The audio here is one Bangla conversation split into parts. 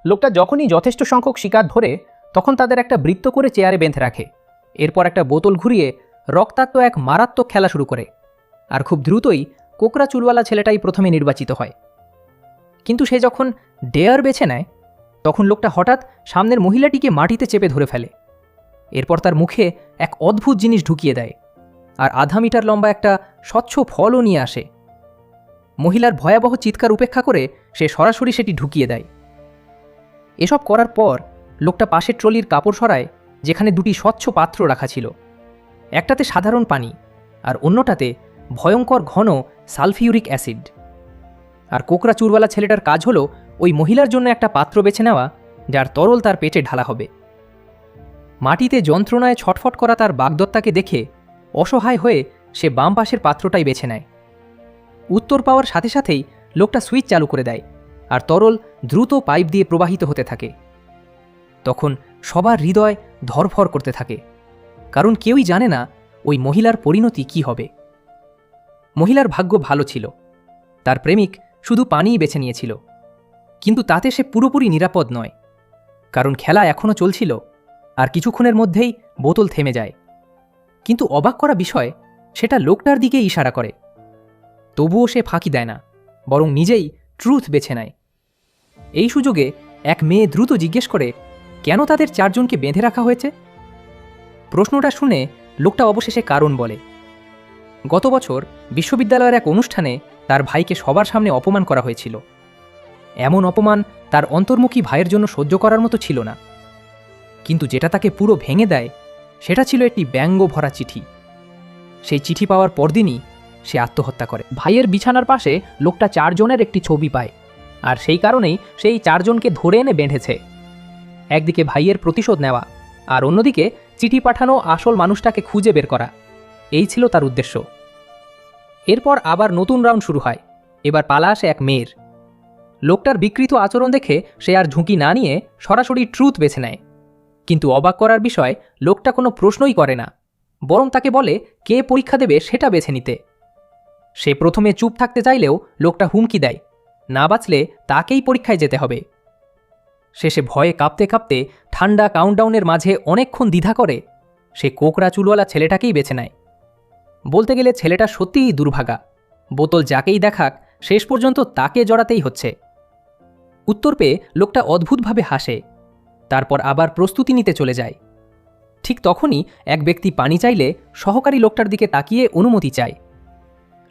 লোকটা যখনই যথেষ্ট সংখ্যক শিকার ধরে তখন তাদের একটা বৃত্ত করে চেয়ারে বেঁধে রাখে। এরপর একটা বোতল ঘুরিয়ে রক্তাক্ত এক মারাত্মক খেলা শুরু করে। আর খুব দ্রুতই কোকড়া চুলওয়ালা ছেলেটাই প্রথমে নির্বাচিত হয়। কিন্তু সে যখন ডেয়ার বেছে নেয় তখন লোকটা হঠাৎ সামনের মহিলাটিকে মাটিতে চেপে ধরে ফেলে। এরপর তার মুখে এক অদ্ভুত জিনিস ঢুকিয়ে দেয় আর আধা মিটার লম্বা একটা স্বচ্ছ ফলও নিয়ে আসে। মহিলার ভয়াবহ চিৎকার উপেক্ষা করে সে সরাসরি সেটি ঢুকিয়ে দেয়। এসব করার পর লোকটা পাশের ট্রলির কাপড় সরায়, যেখানে দুটি স্বচ্ছ পাত্র রাখা ছিল। একটাতে সাধারণ পানি আর অন্যটাতে ভয়ঙ্কর ঘন সালফিউরিক অ্যাসিড। আর কোকড়া চুলওয়ালা ছেলেটার কাজ হলো ওই মহিলার জন্য একটা পাত্র বেছে নেওয়া যার তরল তার পেটে ঢালা হবে। মাটিতে যন্ত্রণায় ছটফট করা তার বাগদত্তাকে দেখে অসহায় হয়ে সে বাম পাশের পাত্রটাই বেছে নেয়। উত্তর পাওয়ার সাথে সাথেই লোকটা সুইচ চালু করে দেয় আর তরল দ্রুত পাইপ দিয়ে প্রবাহিত হতে থাকে। তখন সবার হৃদয় ধরফর করতে থাকে, কারণ কেউই জানে না ওই মহিলার পরিণতি কি হবে। মহিলার ভাগ্য ভালো ছিল, তার প্রেমিক শুধু পানিই বেছে নিয়েছিল। কিন্তু তাতে সে পুরোপুরি নিরাপদ নয়, কারণ খেলা এখনও চলছিল আর কিছুক্ষণের মধ্যেই বোতল থেমে যায়। কিন্তু অবাক করা বিষয়, সেটা লোকটার দিকে ইশারা করে। তবুও সে ফাঁকি দেয় না, বরং নিজেই ট্রুথ বেছে নেয়। এই সুযোগে এক মেয়ে দ্রুত জিজ্ঞেস করে কেন তাদের চারজনকে বেঁধে রাখা হয়েছে। প্রশ্নটা শুনে লোকটা অবশেষে কারণ বলে। গত বছর বিশ্ববিদ্যালয়ের এক অনুষ্ঠানে তার ভাইকে সবার সামনে অপমান করা হয়েছিল। এমন অপমান তার অন্তর্মুখী ভাইয়ের জন্য সহ্য করার মতো ছিল না। কিন্তু যেটা তাকে পুরো ভেঙে দেয় সেটা ছিল একটি ব্যঙ্গ ভরা চিঠি। সেই চিঠি পাওয়ার পরদিনই সে আত্মহত্যা করে। ভাইয়ের বিছানার পাশে লোকটা চারজনের একটি ছবি পায়, আর সেই কারণেই সেই চারজনকে ধরে এনে বেঁধেছে। একদিকে ভাইয়ের প্রতিশোধ নেওয়া, আর অন্যদিকে চিঠি পাঠানো আসল মানুষটাকে খুঁজে বের করা। এই ছিল তার উদ্দেশ্য। এরপর আবার নতুন রাউন্ড শুরু হয়। এবার পালা আসে এক মেয়ের। লোকটার বিকৃত আচরণ দেখে সে আর ঝুঁকি না নিয়ে সরাসরি ট্রুথ বেছে নেয়। কিন্তু অবাক করার বিষয়, লোকটা কোনো প্রশ্নই করে না, বরং তাকে বলে কে পরীক্ষা দেবে সেটা বেছে নিতে। সে প্রথমে চুপ থাকতে চাইলেও লোকটা হুমকি দেয়, না বাঁচলে তাকেই পরীক্ষায় যেতে হবে। শেষে ভয়ে কাঁপতে কাঁপতে ঠান্ডা কাউন্টডাউনের মাঝে অনেকক্ষণ দ্বিধা করে সে কোকড়া চুলওয়ালা ছেলেটাকেই বেছে নেয়। বলতে গেলে ছেলেটা সত্যিই দুর্ভাগা। বোতল যাকেই দেখাক শেষ পর্যন্ত তাকে জড়াতেই হচ্ছে। উত্তর পেয়ে লোকটা অদ্ভুতভাবে হাসে, তারপর আবার প্রস্তুতি নিতে চলে যায়। ঠিক তখনই এক ব্যক্তি পানি চাইলে সহকারী লোকটার দিকে তাকিয়ে অনুমতি চায়।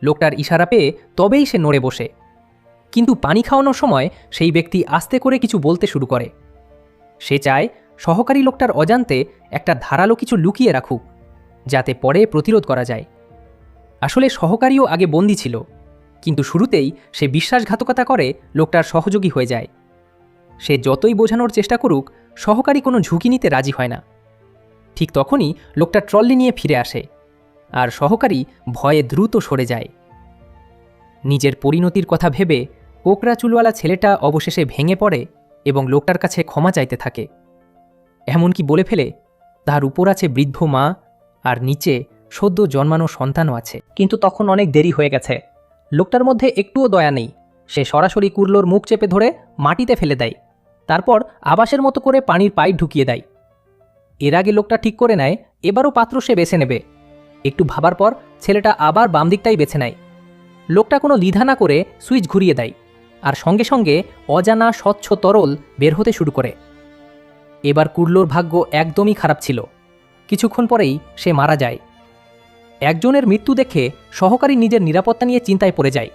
লোকটার ইশারা পেয়ে তবেই সে নড়ে বসে। কিন্তু পানি খাওয়ানোর সময় সেই ব্যক্তি আস্তে করে কিছু বলতে শুরু করে। সে চায় সহকারী লোকটার অজান্তে একটা ধারালো কিছু লুকিয়ে রাখুক, যাতে পরে প্রতিরোধ করা যায়। আসলে সহকারীও আগে বন্দী ছিল, কিন্তু শুরুতেই সে বিশ্বাসঘাতকতা করে লোকটার সহযোগী হয়ে যায়। সে যতই বোঝানোর চেষ্টা করুক, সহকারী কোনো ঝুঁকি নিতে রাজি হয় না। ঠিক তখনই লোকটা ট্রলি নিয়ে ফিরে আসে, আর সহকারী ভয়ে দ্রুত সরে যায়। নিজের পরিণতির কথা ভেবে কোকড়া চুলওয়ালা ছেলেটা অবশেষে ভেঙে পড়ে এবং লোকটার কাছে ক্ষমা চাইতে থাকে। এমনকি বলে ফেলে তার উপর আছে বৃদ্ধ মা আর নিচে সদ্য জন্মানো সন্তানও আছে। কিন্তু তখন অনেক দেরি হয়ে গেছে। লোকটার মধ্যে একটুও দয়া নেই। সে সরাসরি কুর্লোর মুখ চেপে ধরে মাটিতে ফেলে দেয়, তারপর আবাসের মতো করে পানির পাইপ ঢুকিয়ে দেয়। এর আগে লোকটা ঠিক করে নেয় এবারও পাত্র সে বেছে নেবে। একটু ভাবার পর ছেলেটা আবার বাম দিকটাই বেছে নেয়। লোকটা কোনো দ্বিধা না করে সুইচ ঘুরিয়ে দেয়, আর সঙ্গে সঙ্গে অজানা স্বচ্ছ তরল বের হতে শুরু করে। এবার কুর্লোর ভাগ্য একদমই খারাপ ছিল। কিছুক্ষণ পরেই সে মারা যায়। একজনের মৃত্যু দেখে সহকারী নিজের নিরাপত্তা নিয়ে চিন্তায় পড়ে যায়।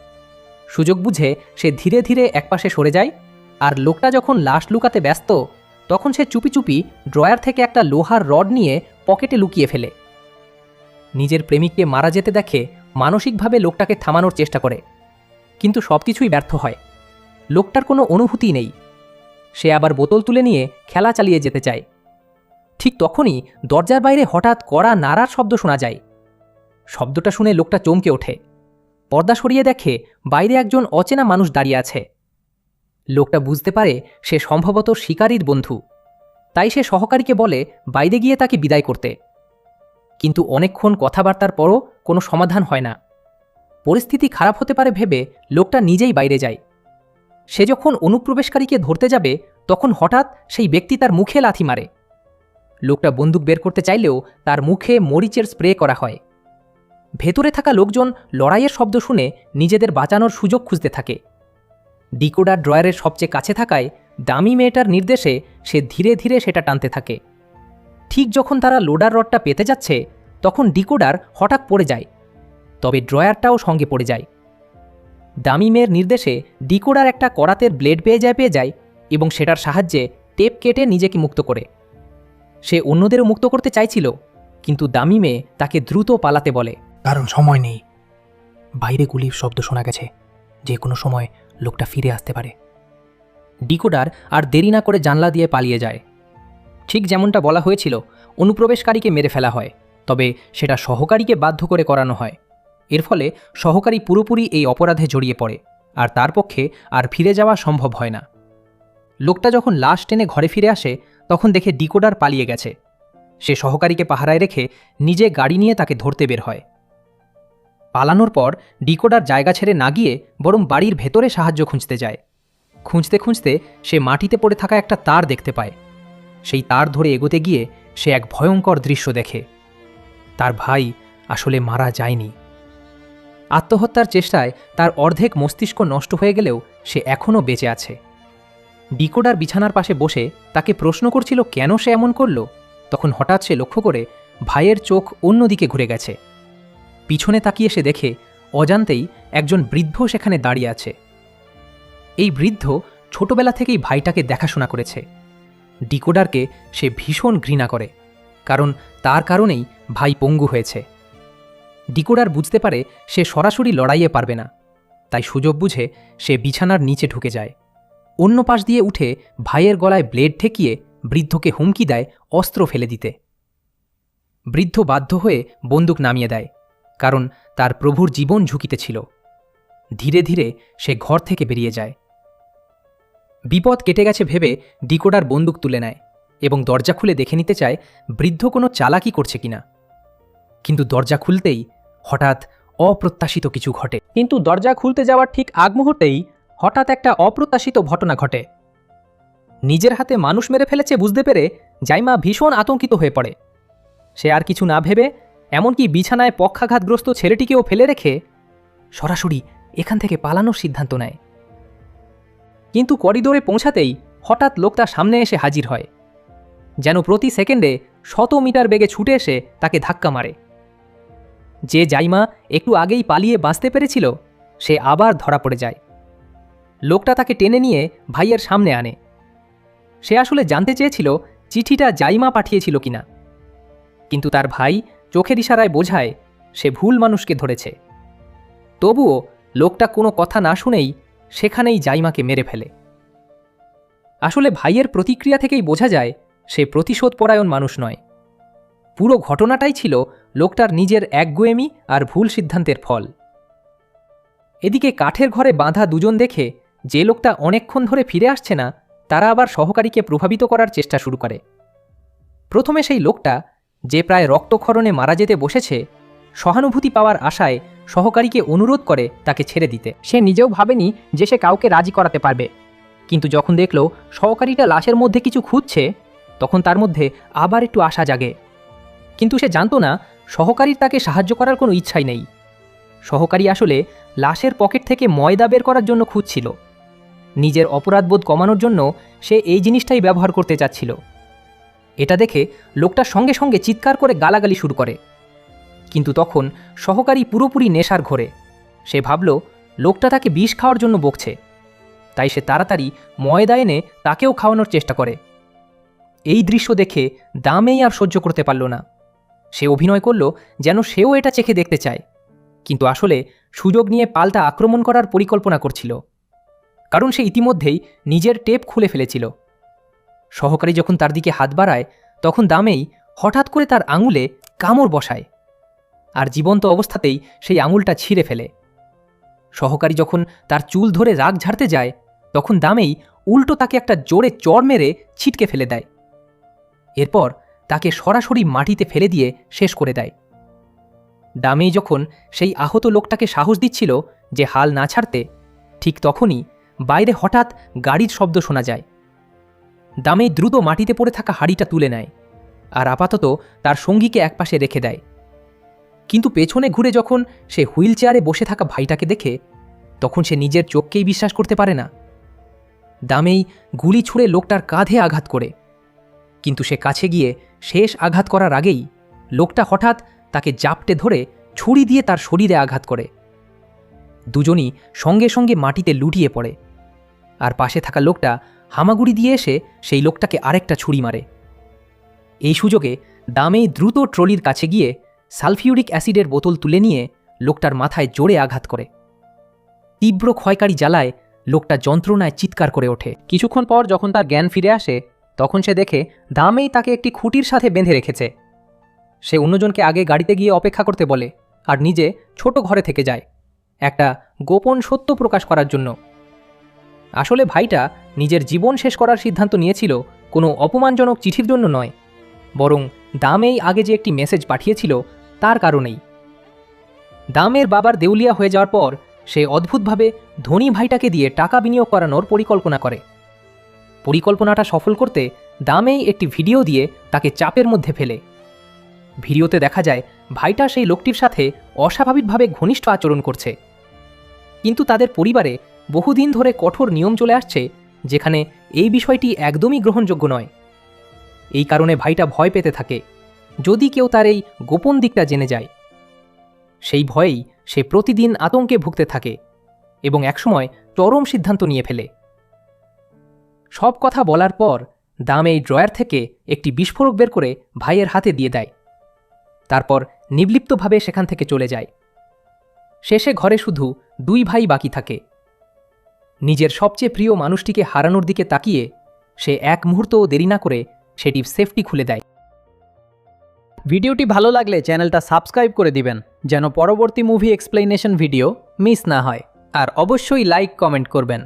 সুযোগ বুঝে সে ধীরে ধীরে একপাশে সরে যায়, আর লোকটা যখন লাশ লুকাতে ব্যস্ত তখন সে চুপি চুপি ড্রয়ার থেকে একটা লোহার রড নিয়ে পকেটে লুকিয়ে ফেলে। নিজের প্রেমিককে মারা যেতে দেখে মানসিকভাবে লোকটাকে থামানোর চেষ্টা করে, কিন্তু সবকিছুই ব্যর্থ হয়। লোকটার কোনো অনুভূতি নেই। সে আবার বোতল তুলে নিয়ে খেলা চালিয়ে যেতে চায়। ঠিক তখনই দরজার বাইরে হঠাৎ কড়া নাড়ার শব্দ শোনা যায়। শব্দটা শুনে লোকটা চমকে ওঠে। পর্দা সরিয়ে দেখে বাইরে একজন অচেনা মানুষ দাঁড়িয়ে আছে। লোকটা বুঝতে পারে সে সম্ভবত শিকারীর বন্ধু, তাই সে সহকারীকে বলে বাইরে গিয়ে তাকে বিদায় করতে। কিন্তু অনেকক্ষণ কথাবার্তার পরও কোনো সমাধান হয় না। পরিস্থিতি খারাপ হতে পারে ভেবে লোকটা নিজেই বাইরে যায়। সে যখন অনুপ্রবেশকারীকে ধরতে যাবে তখন হঠাৎ সেই ব্যক্তি তার মুখে লাথি মারে। লোকটা বন্দুক বের করতে চাইলেও তার মুখে মরিচের স্প্রে করা হয়। ভেতরে থাকা লোকজন লড়াইয়ের শব্দ শুনে নিজেদের বাঁচানোর সুযোগ খুঁজতে থাকে। ডিকোডার ড্রয়ারের সবচেয়ে কাছে থাকায় দামি মেয়েটার নির্দেশে সে ধীরে ধীরে সেটা টানতে থাকে। ঠিক যখন তারা লোডার রডটা পেতে যাচ্ছে তখন ডিকোডার হঠাৎ পড়ে যায়, তবে ড্রয়ারটাও সঙ্গে পড়ে যায়। দামি মেয়ের নির্দেশে ডিকোডার একটা করাতের ব্লেড পেয়ে যায় এবং সেটার সাহায্যে টেপ কেটে নিজেকে মুক্ত করে। সে অন্যদেরও মুক্ত করতে চাইছিল, কিন্তু দামি মেয়ে তাকে দ্রুত পালাতে বলে, কারণ সময় নেই। বাইরে গুলির শব্দ শোনা গেছে, যে কোনো সময় লোকটা ফিরে আসতে পারে। ডিকোডার আর দেরি না করে জানলা দিয়ে পালিয়ে যায়। ঠিক যেমনটা বলা হয়েছিল, অনুপ্রবেশকারীকে মেরে ফেলা হয়, তবে সেটা সহকারীকে বাধ্য করে করানো হয়। এর ফলে সহকারী পুরোপুরি এই অপরাধে জড়িয়ে পড়ে, আর তার পক্ষে আর ফিরে যাওয়া সম্ভব হয় না। লোকটা যখন লাশ টেনে ঘরে ফিরে আসে তখন দেখে ডিকোডার পালিয়ে গেছে। সে সহকারীকে পাহারায় রেখে নিজে গাড়ি নিয়ে তাকে ধরতে বের হয়। পালানোর পর ডিকোডার জায়গা ছেড়ে না গিয়ে বরং বাড়ির ভেতরে সাহায্য খুঁজতে যায়। খুঁজতে খুঁজতে সে মাটিতে পড়ে থাকা একটা তার দেখতে পায়। সেই তার ধরে এগোতে গিয়ে সে এক ভয়ঙ্কর দৃশ্য দেখে। তার ভাই আসলে মারা যায়নি। আত্মহত্যার চেষ্টায় তার অর্ধেক মস্তিষ্ক নষ্ট হয়ে গেলেও সে এখনও বেঁচে আছে। ডিকোডার বিছানার পাশে বসে তাকে প্রশ্ন করছিল কেন সে এমন করল। তখন হঠাৎ সে লক্ষ্য করে ভাইয়ের চোখ অন্যদিকে ঘুরে গেছে। পিছনে তাকিয়ে সে দেখে অজান্তেই একজন বৃদ্ধ সেখানে দাঁড়িয়ে আছে। এই বৃদ্ধ ছোটবেলা থেকেই ভাইটাকে দেখাশোনা করেছে। ডিকোডারকে সে ভীষণ ঘৃণা করে, কারণ তার কারণেই ভাই পঙ্গু হয়েছে। ডিকোডার বুঝতে পারে সে সরাসরি লড়াইয়ে পারবে না, তাই সুযোগ বুঝে সে বিছানার নিচে ঢুকে যায়। অন্য পাশ দিয়ে উঠে ভাইয়ের গলায় ব্লেড ঠেকিয়ে বৃদ্ধকে হুমকি দেয় অস্ত্র ফেলে দিতে। বৃদ্ধ বাধ্য হয়ে বন্দুক নামিয়ে দেয়, কারণ তার প্রভুর জীবন ঝুঁকিতে ছিল। ধীরে ধীরে সে ঘর থেকে বেরিয়ে যায়। বিপদ কেটে গেছে ভেবে ডিকোডার বন্দুক তুলে নেয় এবং দরজা খুলে দেখে নিতে চায় বৃদ্ধ কোনো চালাকি করছে কিনা। কিন্তু দরজা খুলতেই হঠাৎ অপ্রত্যাশিত কিছু ঘটে। কিন্তু দরজা খুলতে যাওয়ার ঠিক আগ মুহূর্তেই হঠাৎ একটা অপ্রত্যাশিত ঘটনা ঘটে। নিজের হাতে মানুষ মেরে ফেলেছে বুঝতে পেরে জাইমা ভীষণ আতঙ্কিত হয়ে পড়ে। সে আর কিছু না ভেবে এমনকি বিছানায় পক্ষাঘাতগ্রস্ত ছেলেটিকেও ফেলে রেখে সরাসরি এখান থেকে পালানোর সিদ্ধান্ত নেয়। কিন্তু করিডোরে পৌঁছাতেই হঠাৎ লোকটা সামনে এসে হাজির হয়, যেন প্রতি সেকেন্ডে 100 মিটার বেগে ছুটে এসে তাকে ধাক্কা মারে। যে জাইমা একটু আগেই পালিয়ে বাঁচতে পেরেছিল সে আবার ধরা পড়ে যায়। লোকটা তাকে টেনে নিয়ে ভাইয়ের সামনে আনে। সে আসলে জানতে চেয়েছিল চিঠিটা জাইমা পাঠিয়েছিল কিনা, কিন্তু তার ভাই চোখের ইশারায় বোঝায় সে ভুল মানুষকে ধরেছে। তবুও লোকটা কোনো কথা না শুনেই সেখানেই জাইমাকে মেরে ফেলে। আসলে ভাইয়ের প্রতিক্রিয়া থেকেই বোঝা যায় সে প্রতিশোধপরায়ণ মানুষ নয়। পুরো ঘটনাটাই ছিল লোকটার নিজের একগুঁয়েমি আর ভুল সিদ্ধান্তের ফল। এদিকে কাঠের ঘরে বাঁধা দুজন দেখে যে লোকটা অনেকক্ষণ ধরে ফিরে আসছে না, তারা আবার সহকারীকে প্রভাবিত করার চেষ্টা শুরু করে। প্রথমে সেই লোকটা, যে প্রায় রক্তক্ষরণে মারা যেতে বসেছে, সহানুভূতি পাওয়ার আশায় সহকারীকে অনুরোধ করে তাকে ছেড়ে দিতে। সে নিজেও ভাবেনি যে সে কাউকে রাজি করাতে পারবে, কিন্তু যখন দেখল সহকারীটা লাশের মধ্যে কিছু খুঁজছে তখন তার মধ্যে আবার একটু আশা জাগে। কিন্তু সে জানত না সহকারীর তাকে সাহায্য করার কোনো ইচ্ছাই নেই। সহকারী আসলে লাশের পকেট থেকে ময়দা বের করার জন্য খুঁজছিল। নিজের অপরাধবোধ কমানোর জন্য সে এই জিনিসটাই ব্যবহার করতে চাচ্ছিল। এটা দেখে লোকটা সঙ্গে সঙ্গে চিৎকার করে গালাগালি শুরু করে। কিন্তু তখন সহকারী পুরোপুরি নেশার ঘোরে। সে ভাবল লোকটা তাকে বিষ খাওয়ার জন্য বকছে, তাই সে তাড়াতাড়ি ময়দা এনে তাকেও খাওয়ানোর চেষ্টা করে। এই দৃশ্য দেখে দামেই আর সহ্য করতে পারল না। সে অভিনয় করল যেন সেও এটা চেখে দেখতে চায়, কিন্তু আসলে সুযোগ নিয়ে পাল্টা আক্রমণ করার পরিকল্পনা করছিল, কারণ সে ইতিমধ্যেই নিজের টেপ খুলে ফেলেছিল। সহকারী যখন তার দিকে হাত বাড়ায় তখন দামেই হঠাৎ করে তার আঙুলে কামড় বসায়, আর জীবন্ত অবস্থাতেই সেই আঙুলটা ছিঁড়ে ফেলে। সহকারী যখন তার চুল ধরে রাগ ঝাড়তে যায় তখন দামেই উল্টো তাকে একটা জোরে চড় মেরে ছিটকে ফেলে দেয়। এরপর তাকে সরাসরি মাটিতে ফেলে দিয়ে শেষ করে দেয়। দামেই যখন সেই আহত লোকটাকে সাহস দিচ্ছিল যে হাল না ছাড়তে, ঠিক তখনই বাইরে হঠাৎ গাড়ির শব্দ শোনা যায়। দামে দ্রুত মাটিতে পড়ে থাকা হাঁড়িটা তুলে নেয় আর আপাতত তার সঙ্গীকে একপাশে রেখে দেয়। কিন্তু পেছনে ঘুরে যখন সে হুইল চেয়ারে বসে থাকা ভাইটাকে দেখে তখন সে নিজের চোখকেই বিশ্বাস করতে পারে না। দামেই গুলি ছুঁড়ে লোকটার কাঁধে আঘাত করে, কিন্তু সে কাছে গিয়ে শেষ আঘাত করার আগেই লোকটা হঠাৎ তাকে জাপটে ধরে ছুরি দিয়ে তার শরীরে আঘাত করে। দুজনই সঙ্গে সঙ্গে মাটিতে লুটিয়ে পড়ে, আর পাশে থাকা লোকটা হামাগুড়ি দিয়ে এসে সেই লোকটাকে আরেকটা ছুরি মারে। এই সুযোগে দামেই দ্রুত ট্রলির কাছে গিয়ে সালফিউরিক অ্যাসিডের বোতল তুলে নিয়ে লোকটার মাথায় জোরে আঘাত করে। তীব্র ক্ষয়কারী জ্বালায় লোকটা যন্ত্রণায় চিৎকার করে ওঠে। কিছুক্ষণ পর যখন তার জ্ঞান ফিরে আসে তখন সে দেখে দামেই তাকে একটি খুঁটির সাথে বেঁধে রেখেছে। সে অন্যজনকে আগে গাড়িতে গিয়ে অপেক্ষা করতে বলে আর নিজে ছোট ঘরে থেকে যায় একটা গোপন সত্য প্রকাশ করার জন্য। আসলে ভাইটা নিজের জীবন শেষ করার সিদ্ধান্ত নিয়েছিল কোনো অপমানজনক চিঠির জন্য নয়, বরং দামেই আগে যে একটি মেসেজ পাঠিয়েছিল তার কারণেই। দামের বাবার দেউলিয়া হয়ে যাওয়ার পর সে অদ্ভুতভাবে ধনী ভাইটাকে দিয়ে টাকা বিনিয়োগ করানোর পরিকল্পনা করে। পরিকল্পনাটা সফল করতে দামেই একটি ভিডিও দিয়ে তাকে চাপের মধ্যে ফেলে। ভিডিওতে দেখা যায় ভাইটা সেই লোকটির সাথে অস্বাভাবিকভাবে ঘনিষ্ঠ আচরণ করছে, কিন্তু তাদের পরিবারে বহুদিন ধরে কঠোর নিয়ম চলে আসছে যেখানে এই বিষয়টি একদমই গ্রহণযোগ্য নয়। এই কারণে ভাইটা ভয় পেতে থাকে যদি কেউ তার এই গোপন দিকটা জেনে যায়। সেই ভয়েই সে প্রতিদিন আতঙ্কে ভুগতে থাকে এবং একসময় চরম সিদ্ধান্ত নিয়ে ফেলে। সব কথা বলার পর দাম এই ড্রয়ার থেকে একটি বিস্ফোরক বের করে ভাইয়ের হাতে দিয়ে দেয়, তারপর নির্লিপ্তভাবে সেখান থেকে চলে যায়। শেষে ঘরে শুধু দুই ভাই বাকি থাকে। নিজের সবচেয়ে প্রিয় মানুষটিকে হারানোর দিকে তাকিয়ে সে এক মুহূর্তও দেরি না করে সেটি সেফটি খুলে দেয়। ভিডিওটি ভালো লাগলে চ্যানেলটা সাবস্ক্রাইব করে দিবেন যেন পরবর্তী মুভি এক্সপ্লেনেশন ভিডিও মিস না হয়, আর অবশ্যই লাইক কমেন্ট করবেন।